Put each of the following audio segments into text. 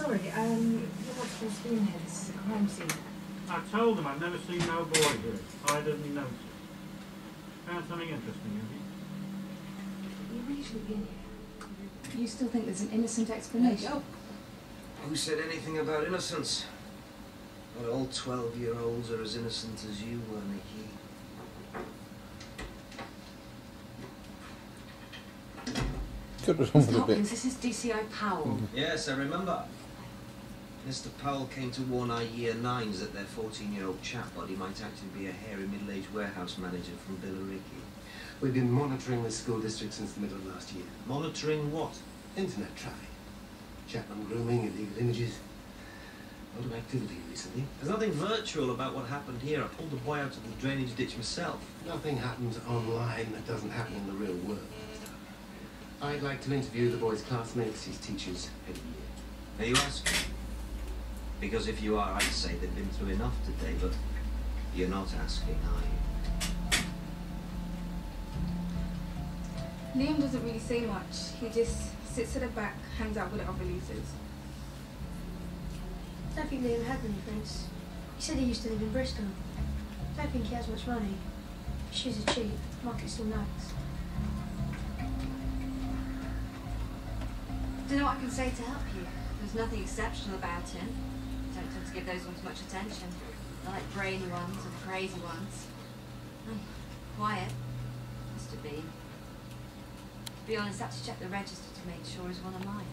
Sorry, you're not supposed to be in here. This is a crime scene. I told him I'd never seen no boy here. Why doesn't he notice? Found something interesting, have you? You really shouldn't be in here. You still think there's an innocent explanation? Who said anything about innocence? Not all 12-year-olds are as innocent as you were, Nicky. Mr. Hopkins, this is DCI Powell. Yes, I remember. Mr. Powell came to warn our Year 9s that their 14-year-old chap body might actually be a hairy middle-aged warehouse manager from Billericay. We've been monitoring the school district since the middle of last year. Monitoring what? Internet traffic. Chapman grooming, illegal images. A lot of activity recently. There's nothing virtual about what happened here. I pulled the boy out of the drainage ditch myself. Nothing happens online that doesn't happen in the real world. I'd like to interview the boy's classmates, his teachers, head of year. Are you asking? Because if you are, I'd say they've been through enough today, but you're not asking, are you? Liam doesn't really say much. He just sits at the back, hangs out with the other losers. I don't think Liam had many friends. He said he used to live in Bristol. I don't think he has much money. Shoes are cheap, market's still nice. I don't know what I can say to help you. There's nothing exceptional about him. Don't tend to give those ones much attention. They're like brainy ones or crazy ones. Quiet. Must have been. To be honest, I had to check the register to make sure he's one of mine.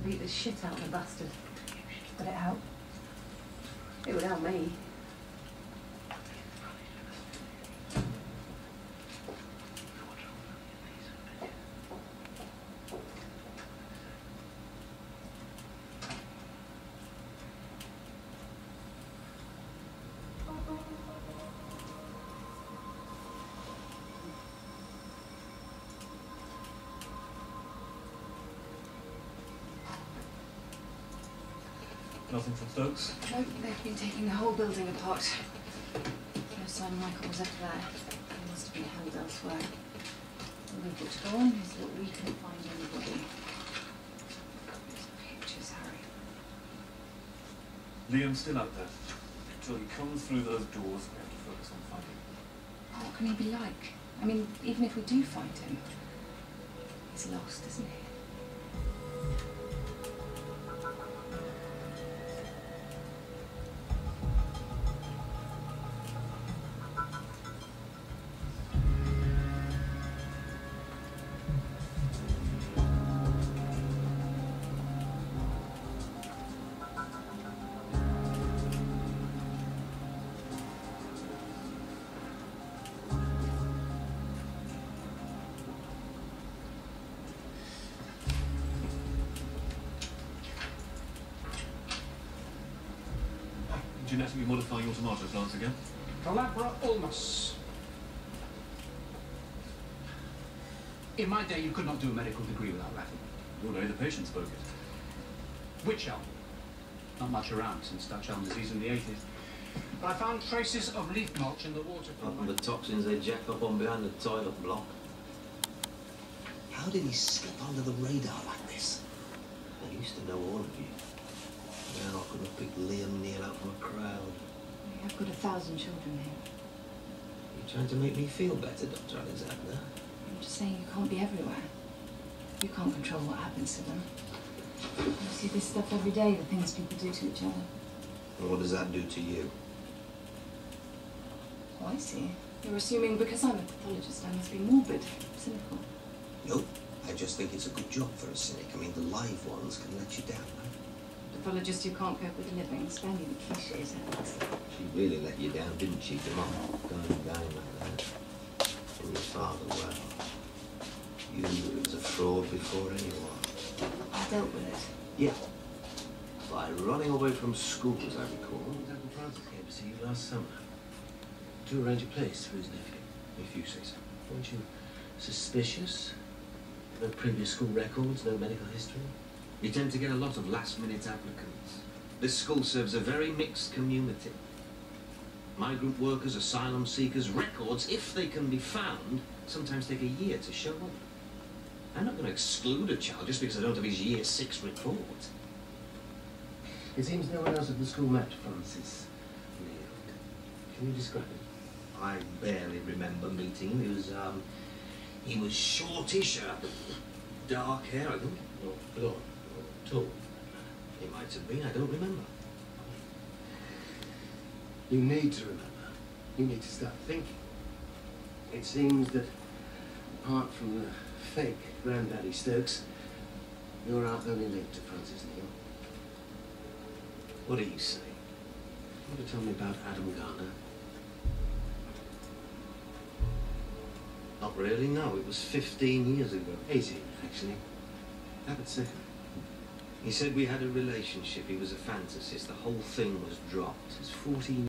Beat the shit out of the bastard. Would it help? It would help me. Nothing from Stokes? No, they've been taking the whole building apart. No sign Michael was up there. He must have been held elsewhere. All they've got to go on is that we couldn't find anybody. These pictures, Harry. Liam's still out there. Until he comes through those doors, we have to focus on finding him. What can he be like? I mean, even if we do find him, he's lost, isn't he? Genetically modifying your tomato plants again? Calabra ulmus. In my day, you could not do a medical degree without Latin. Your day, the patient spoke it. Witch elm. Not much around since Dutch elm disease in the 80s. But I found traces of leaf mulch in the water. From the toxins they jack up on behind the toilet block. How did he slip under the radar like this? I used to know all of you. Now I could have picked Liam Neal out from a crowd. We have got 1,000 children here. You're trying to make me feel better, Dr. Alexander. I'm just saying you can't be everywhere. You can't control what happens to them. You see this stuff every day, the things people do to each other. And what does that do to you? Oh, I see. You're assuming because I'm a pathologist I must be morbid, cynical. Nope. I just think it's a good job for a cynic. I mean, the live ones can let you down, right? Pathologist who can't cope with living, spare me the cliches. She really let you down, didn't she, Demon? Going down like that. And your father, well, you knew it was a fraud before anyone. I dealt with it. Yeah. By running away from school, as I recall. Uncle Francis came to see you last summer to arrange a place for his nephew. if you say so. Weren't you suspicious? No previous school records, no medical history? You tend to get a lot of last-minute applicants. This school serves a very mixed community. Migrant workers, asylum seekers, records, if they can be found, sometimes take a year to show up. I'm not going to exclude a child just because I don't have his Year 6 report. It seems no one else at the school met Francis Neil. Can you describe him? I barely remember meeting him. He was shortish, dark hair, I think. Or blonde, or tall? He might have been, I don't remember. You need to remember. You need to start thinking. It seems that, apart from the fake Granddaddy Stokes, you're our only link to Francis Neil. What do you say? You want to tell me about Adam Garner? Not really, no. It was 15 years ago. 18, actually. Have it second. He said we had a relationship. He was a fantasist. The whole thing was dropped. It's 14